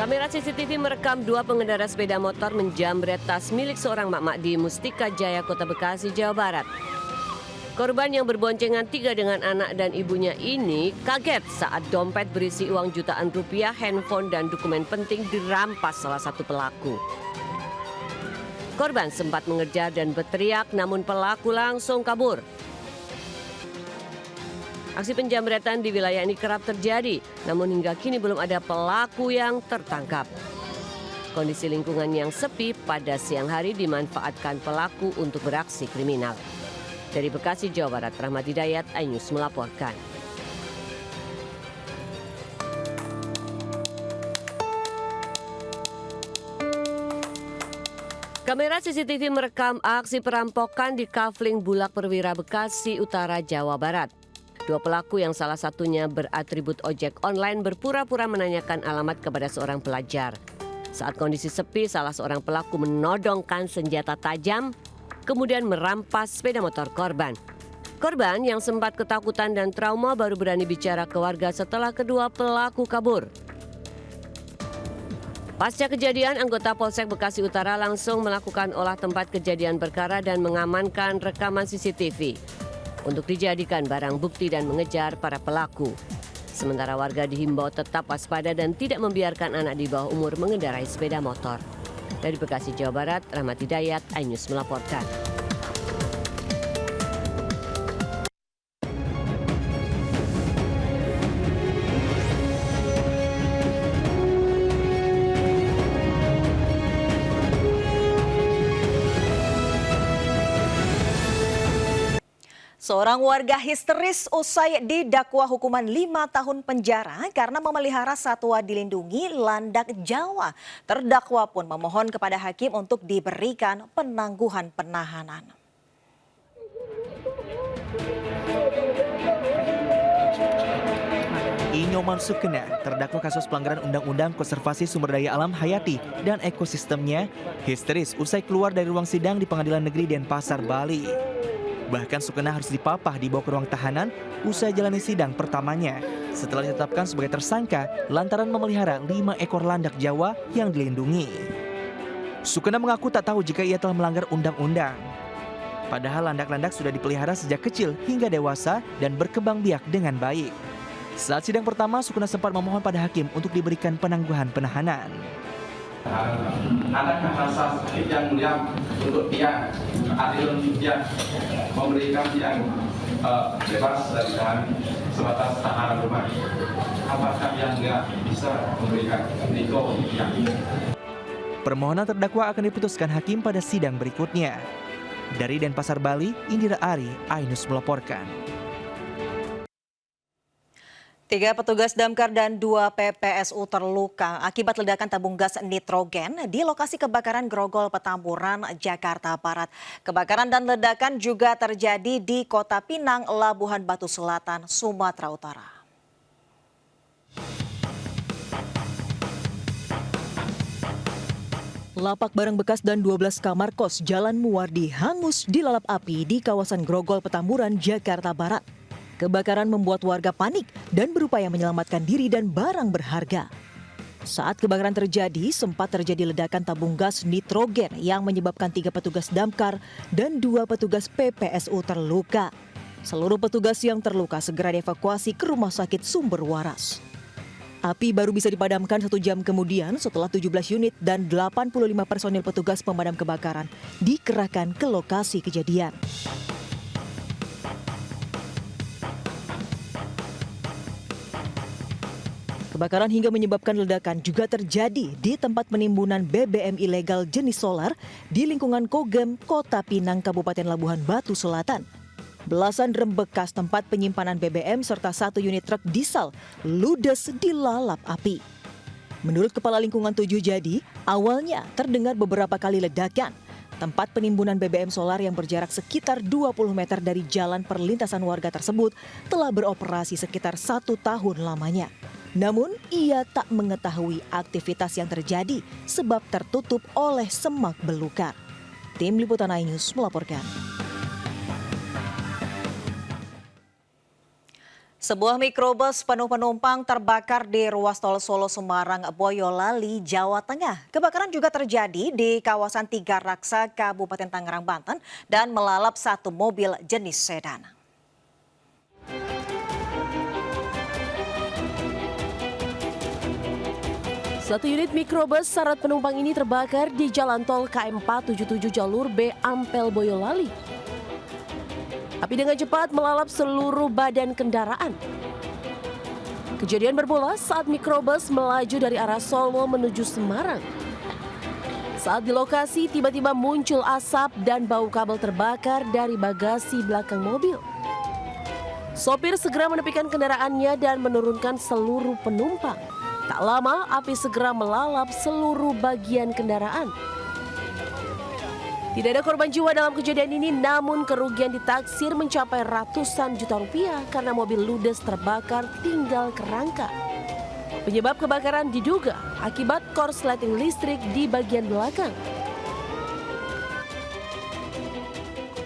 Kamera CCTV merekam dua pengendara sepeda motor menjamret tas milik seorang mak-mak di Mustika Jaya, Kota Bekasi, Jawa Barat. Korban yang berboncengan 3 dengan anak dan ibunya ini kaget saat dompet berisi uang jutaan rupiah, handphone, dan dokumen penting dirampas salah satu pelaku. Korban sempat mengejar dan berteriak, namun pelaku langsung kabur. Aksi penjamretan di wilayah ini kerap terjadi, namun hingga kini belum ada pelaku yang tertangkap. Kondisi lingkungan yang sepi pada siang hari dimanfaatkan pelaku untuk beraksi kriminal. Dari Bekasi, Jawa Barat, Rahmat Hidayat, iNews melaporkan. Kamera CCTV merekam aksi perampokan di Kafling Bulak Perwira, Bekasi Utara, Jawa Barat. Dua pelaku yang salah satunya beratribut ojek online berpura-pura menanyakan alamat kepada seorang pelajar. Saat kondisi sepi, salah seorang pelaku menodongkan senjata tajam, kemudian merampas sepeda motor korban. Korban yang sempat ketakutan dan trauma baru berani bicara ke warga setelah kedua pelaku kabur. Pasca kejadian, anggota Polsek Bekasi Utara langsung melakukan olah tempat kejadian perkara dan mengamankan rekaman CCTV untuk dijadikan barang bukti dan mengejar para pelaku. Sementara warga dihimbau tetap waspada dan tidak membiarkan anak di bawah umur mengendarai sepeda motor. Dari Bekasi, Jawa Barat, Rahmat Hidayat, iNews melaporkan. Seorang warga histeris usai didakwa hukuman 5 tahun penjara karena memelihara satwa dilindungi landak Jawa. Terdakwa pun memohon kepada hakim untuk diberikan penangguhan penahanan. Inyoman Sukena, terdakwa kasus pelanggaran Undang-Undang Konservasi Sumber Daya Alam Hayati dan Ekosistemnya, histeris usai keluar dari ruang sidang di Pengadilan Negeri Denpasar, Bali. Bahkan Sukena harus dipapah dibawa ke ruang tahanan usai jalani sidang pertamanya setelah ditetapkan sebagai tersangka lantaran memelihara 5 ekor landak Jawa yang dilindungi. Sukena mengaku tak tahu jika ia telah melanggar undang-undang. Padahal landak-landak sudah dipelihara sejak kecil hingga dewasa dan berkembang biak dengan baik. Saat sidang pertama, Sukena sempat memohon pada hakim untuk diberikan penangguhan penahanan. Adakah rasa sakit yang mulia untuk dia adil dia memberikan dia bebas dari tahanan sebatas tahanan rumah? Apakah yang nggak bisa memberikan risiko yang Permohonan terdakwa akan diputuskan hakim pada sidang berikutnya. Dari Denpasar, Bali, Indira Ari, iNews melaporkan. 3 petugas damkar dan 2 PPSU terluka akibat ledakan tabung gas nitrogen di lokasi kebakaran Grogol Petamburan, Jakarta Barat. Kebakaran dan ledakan juga terjadi di Kota Pinang, Labuhan Batu Selatan, Sumatera Utara. Lapak barang bekas dan 12 kamar kos Jalan Muwardi hangus dilalap api di kawasan Grogol Petamburan, Jakarta Barat. Kebakaran membuat warga panik dan berupaya menyelamatkan diri dan barang berharga. Saat kebakaran terjadi, sempat terjadi ledakan tabung gas nitrogen yang menyebabkan 3 petugas damkar dan 2 petugas PPSU terluka. Seluruh petugas yang terluka segera dievakuasi ke Rumah Sakit Sumber Waras. Api baru bisa dipadamkan 1 jam kemudian setelah 17 unit dan 85 personil petugas pemadam kebakaran dikerahkan ke lokasi kejadian. Kebakaran hingga menyebabkan ledakan juga terjadi di tempat penimbunan BBM ilegal jenis solar di lingkungan Kogem, Kota Pinang, Kabupaten Labuhan Batu Selatan. Belasan drum bekas tempat penyimpanan BBM serta 1 unit truk diesel ludes dilalap api. Menurut Kepala Lingkungan 7 Jadi, awalnya terdengar beberapa kali ledakan. Tempat penimbunan BBM solar yang berjarak sekitar 20 meter dari jalan perlintasan warga tersebut telah beroperasi sekitar 1 tahun lamanya. Namun, ia tak mengetahui aktivitas yang terjadi sebab tertutup oleh semak belukar. Tim Liputan iNews melaporkan. Sebuah mikrobus penuh penumpang terbakar di ruas tol Solo Semarang Boyolali, Jawa Tengah. Kebakaran juga terjadi di kawasan Tiga Raksa, Kabupaten Tangerang, Banten dan melalap satu mobil jenis sedan. Satu unit mikrobus syarat penumpang ini terbakar di jalan tol KM 477 jalur B Ampel Boyolali. Api dengan cepat melalap seluruh badan kendaraan. Kejadian bermula saat mikrobus melaju dari arah Solo menuju Semarang. Saat di lokasi tiba-tiba muncul asap dan bau kabel terbakar dari bagasi belakang mobil. Sopir segera menepikan kendaraannya dan menurunkan seluruh penumpang. Tak lama api segera melalap seluruh bagian kendaraan. Tidak ada korban jiwa dalam kejadian ini, namun kerugian ditaksir mencapai ratusan juta rupiah karena mobil ludes terbakar tinggal kerangka. Penyebab kebakaran diduga akibat korsleting listrik di bagian belakang.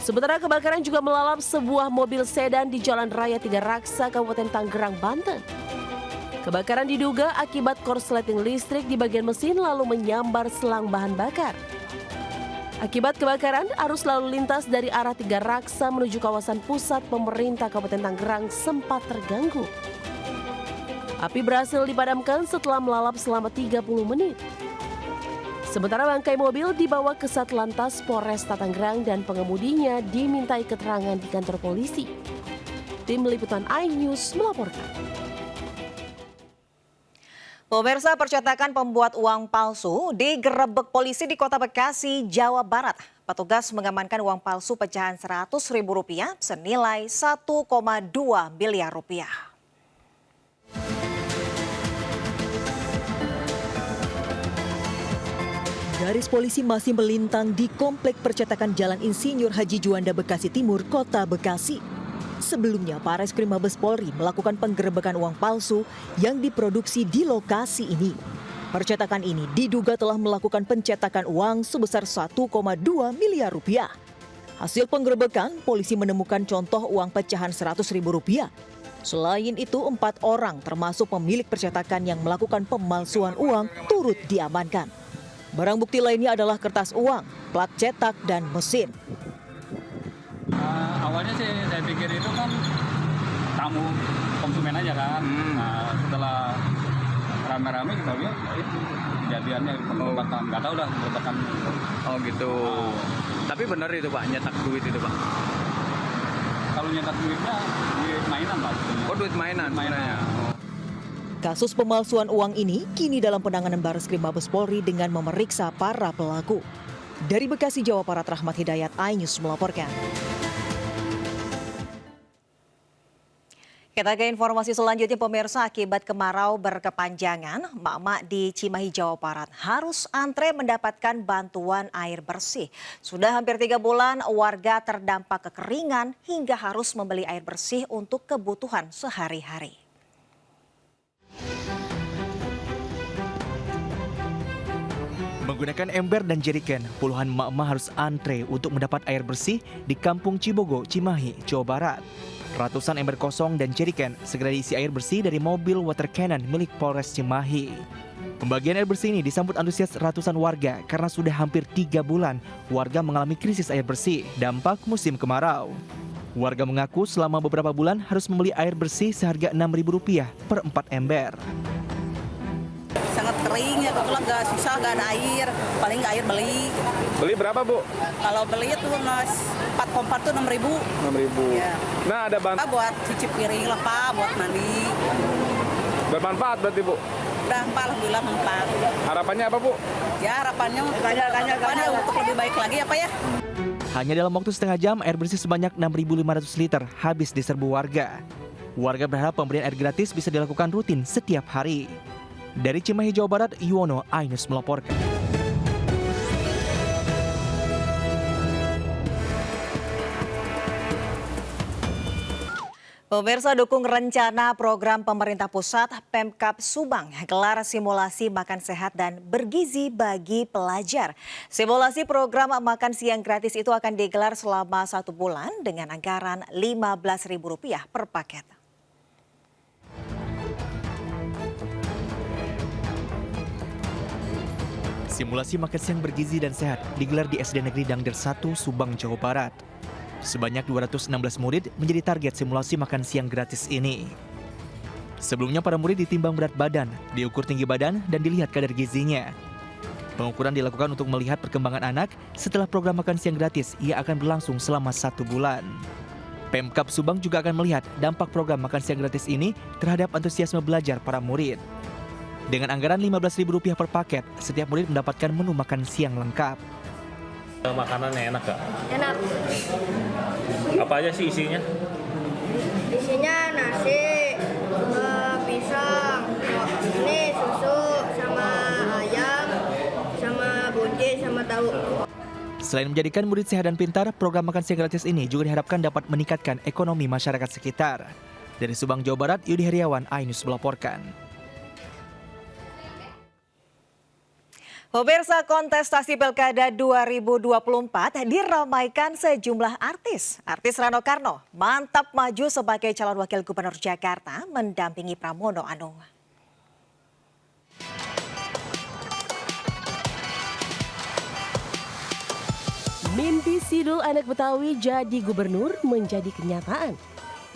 Sementara kebakaran juga melalap sebuah mobil sedan di Jalan Raya Tiga Raksa, Kabupaten Tangerang, Banten. Kebakaran diduga akibat korsleting listrik di bagian mesin lalu menyambar selang bahan bakar. Akibat kebakaran, arus lalu lintas dari arah Tiga Raksa menuju kawasan pusat pemerintah Kabupaten Tangerang sempat terganggu. Api berhasil dipadamkan setelah melalap selama 30 menit. Sementara bangkai mobil dibawa ke Satlantas Polresta Tangerang dan pengemudinya dimintai keterangan di kantor polisi. Tim Liputan iNews melaporkan. Pemirsa, percetakan pembuat uang palsu digerebek polisi di Kota Bekasi, Jawa Barat. Petugas mengamankan uang palsu pecahan Rp100.000 senilai 1,2 miliar rupiah. Garis polisi masih melintang di komplek percetakan Jalan Insinyur Haji Juanda, Bekasi Timur, Kota Bekasi. Sebelumnya, Bareskrim Mabes Polri melakukan penggerebekan uang palsu yang diproduksi di lokasi ini. Percetakan ini diduga telah melakukan pencetakan uang sebesar 1,2 miliar rupiah. Hasil penggerebekan, polisi menemukan contoh uang pecahan Rp100.000. Selain itu, 4 orang termasuk pemilik percetakan yang melakukan pemalsuan uang turut diamankan. Barang bukti lainnya adalah kertas uang, plat cetak, dan mesin. Awalnya sih saya pikir itu kan tamu konsumen aja kan. Nah, setelah rame-rame kita lihat itu kejadiannya penggerebekan. Nggak tahu dah penggerebekan. Oh gitu. Tapi benar itu Pak, nyetak duit itu Pak? Kalau nyetak duitnya duit mainan Pak. Oh duit mainan sebenarnya. Kasus pemalsuan uang ini kini dalam penanganan Bareskrim Mabes Polri dengan memeriksa para pelaku. Dari Bekasi, Jawa Barat, Rahmat Hidayat, iNews melaporkan. Kita ke informasi selanjutnya, pemirsa. Akibat kemarau berkepanjangan, emak-emak di Cimahi, Jawa Barat harus antre mendapatkan bantuan air bersih. Sudah hampir 3 bulan warga terdampak kekeringan hingga harus membeli air bersih untuk kebutuhan sehari-hari. Menggunakan ember dan jeriken, puluhan emak-emak harus antre untuk mendapat air bersih di Kampung Cibogo, Cimahi, Jawa Barat. Ratusan ember kosong dan jeriken segera diisi air bersih dari mobil water cannon milik Polres Cimahi. Pembagian air bersih ini disambut antusias ratusan warga karena sudah hampir 3 bulan warga mengalami krisis air bersih dampak musim kemarau. Warga mengaku selama beberapa bulan harus membeli air bersih seharga Rp6.000 per 4 ember. Sangat kering ya, kebetulan nggak susah, nggak ada air, paling nggak air beli. Beli berapa Bu? Kalau beli itu mas 4 kompor tuh 6.000. 6.000. Ya. Nah ada Pak buat cuci piring lah Pak, buat mandi. bermanfaat berarti Bu? Udah Pak, alhamdulillah manfaat. Harapannya apa Bu? Ya harapannya untuk lebih baik lagi ya Pak ya. Hanya dalam waktu setengah jam, air bersih sebanyak 6.500 liter habis diserbu warga. Warga berharap pemberian air gratis bisa dilakukan rutin setiap hari. Dari Cimahi, Jawa Barat, Yuwono, iNews melaporkan. Pemirsa, dukung rencana program pemerintah pusat Pemkab Subang gelar simulasi makan sehat dan bergizi bagi pelajar. Simulasi program makan siang gratis itu akan digelar selama 1 bulan dengan anggaran Rp15.000 per paket. Simulasi makan siang bergizi dan sehat digelar di SD Negeri Dangder 1, Subang, Jawa Barat. Sebanyak 216 murid menjadi target simulasi makan siang gratis ini. Sebelumnya para murid ditimbang berat badan, diukur tinggi badan, dan dilihat kadar gizinya. Pengukuran dilakukan untuk melihat perkembangan anak. Setelah program makan siang gratis, ia akan berlangsung selama 1 bulan. Pemkab Subang juga akan melihat dampak program makan siang gratis ini terhadap antusiasme belajar para murid. Dengan anggaran Rp15.000 per paket, setiap murid mendapatkan menu makan siang lengkap. Makanannya enak gak? Enak. Apa aja sih isinya? Isinya nasi, pisang, ini susu, sama ayam, sama buncis, sama tahu. Selain menjadikan murid sehat dan pintar, program makan siang gratis ini juga diharapkan dapat meningkatkan ekonomi masyarakat sekitar. Dari Subang, Jawa Barat, Yudi Heriawan, iNews melaporkan. Pemirsa, kontestasi Pilkada 2024 diramaikan sejumlah artis. Artis Rano Karno mantap maju sebagai calon wakil gubernur Jakarta mendampingi Pramono Anung. Mimpi Sidul anak Betawi jadi gubernur menjadi kenyataan.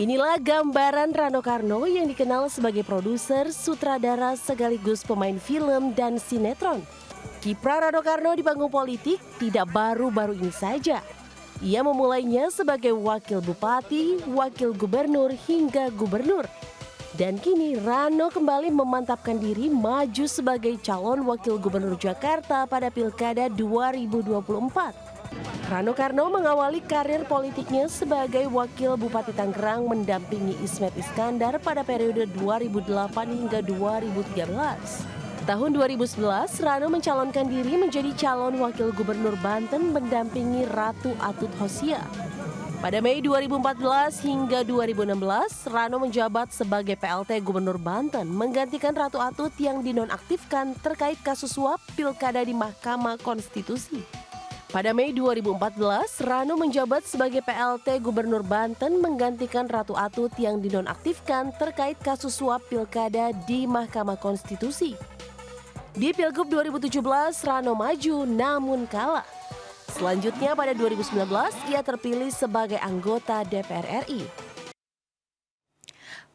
Inilah gambaran Rano Karno yang dikenal sebagai produser, sutradara sekaligus pemain film dan sinetron. Kiprah Rano Karno di panggung politik tidak baru-baru ini saja. Ia memulainya sebagai wakil bupati, wakil gubernur hingga gubernur. Dan kini Rano kembali memantapkan diri maju sebagai calon wakil gubernur Jakarta pada Pilkada 2024. Rano Karno mengawali karir politiknya sebagai wakil Bupati Tangerang mendampingi Ismet Iskandar pada periode 2008 hingga 2013. Tahun 2011, Rano mencalonkan diri menjadi calon wakil gubernur Banten mendampingi Ratu Atut Hosia. Pada Mei 2014 hingga 2016, Rano menjabat sebagai PLT Gubernur Banten menggantikan Ratu Atut yang dinonaktifkan terkait kasus suap pilkada di Mahkamah Konstitusi. Pada Mei 2014, Rano menjabat sebagai PLT Gubernur Banten menggantikan Ratu Atut yang dinonaktifkan terkait kasus suap pilkada di Mahkamah Konstitusi. Di Pilgub 2017, Rano maju namun kalah. Selanjutnya pada 2019, ia terpilih sebagai anggota DPR RI.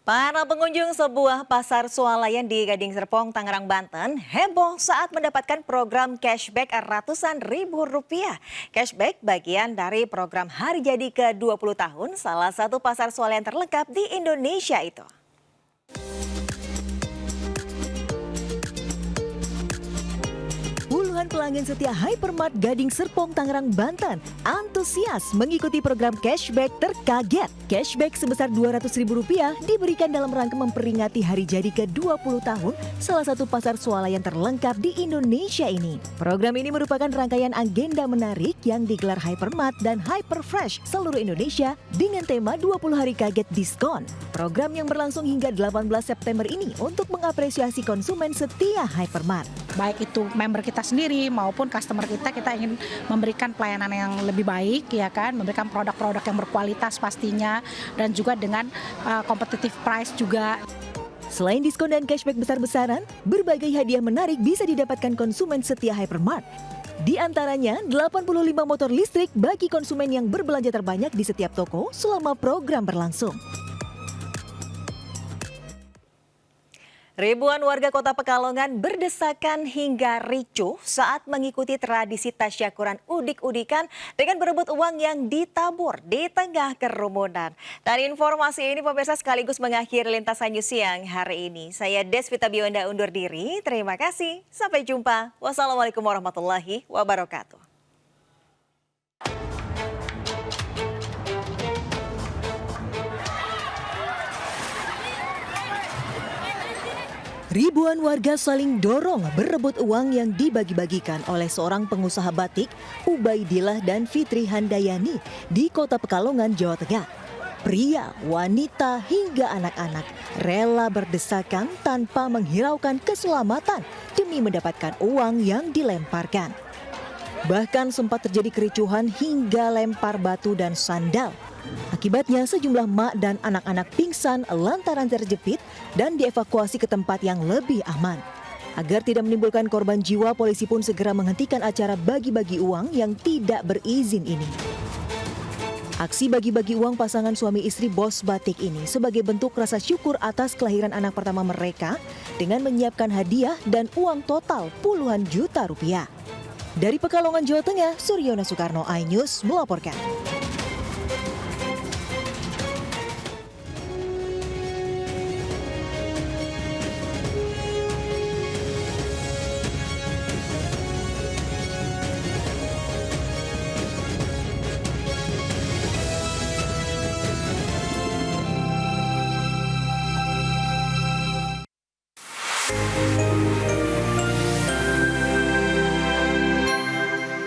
Para pengunjung sebuah pasar swalayan di Gading Serpong, Tangerang, Banten heboh saat mendapatkan program cashback ratusan ribu rupiah. Cashback bagian dari program hari jadi ke-20 tahun salah satu pasar swalayan terlengkap di Indonesia itu. Puluhan pelanggan setia Hypermart Gading Serpong, Tangerang, Banten antusias mengikuti program cashback terkaget. Cashback sebesar Rp200.000 diberikan dalam rangka memperingati hari jadi ke-20 tahun salah satu pasar swalayan terlengkap di Indonesia ini. Program ini merupakan rangkaian agenda menarik yang digelar Hypermart dan Hyperfresh seluruh Indonesia dengan tema 20 hari kaget diskon. Program yang berlangsung hingga 18 September ini untuk mengapresiasi konsumen setia Hypermart. Baik itu member kita sendiri maupun customer kita ingin memberikan pelayanan yang lebih baik, ya kan, memberikan produk-produk yang berkualitas pastinya dan juga dengan competitive price juga. Selain diskon dan cashback besar-besaran, berbagai hadiah menarik bisa didapatkan konsumen setia Hypermart. Di antaranya 85 motor listrik bagi konsumen yang berbelanja terbanyak di setiap toko selama program berlangsung. Ribuan warga Kota Pekalongan berdesakan hingga ricuh saat mengikuti tradisi tasyakuran udik-udikan dengan berebut uang yang ditabur di tengah kerumunan. Dan informasi ini pemirsa sekaligus mengakhiri Lintasan News Siang hari ini. Saya Desvita Bionda undur diri. Terima kasih. Sampai jumpa. Wassalamualaikum warahmatullahi wabarakatuh. Ribuan warga saling dorong berebut uang yang dibagi-bagikan oleh seorang pengusaha batik, Ubaidillah dan Fitri Handayani di Kota Pekalongan, Jawa Tengah. Pria, wanita hingga anak-anak rela berdesakan tanpa menghiraukan keselamatan demi mendapatkan uang yang dilemparkan. Bahkan sempat terjadi kericuhan hingga lempar batu dan sandal. Akibatnya sejumlah mak dan anak-anak pingsan lantaran terjepit dan dievakuasi ke tempat yang lebih aman. Agar tidak menimbulkan korban jiwa, polisi pun segera menghentikan acara bagi-bagi uang yang tidak berizin ini. Aksi bagi-bagi uang pasangan suami istri bos batik ini sebagai bentuk rasa syukur atas kelahiran anak pertama mereka dengan menyiapkan hadiah dan uang total puluhan juta rupiah. Dari Pekalongan, Jawa Tengah, Suryono Soekarno, iNews melaporkan.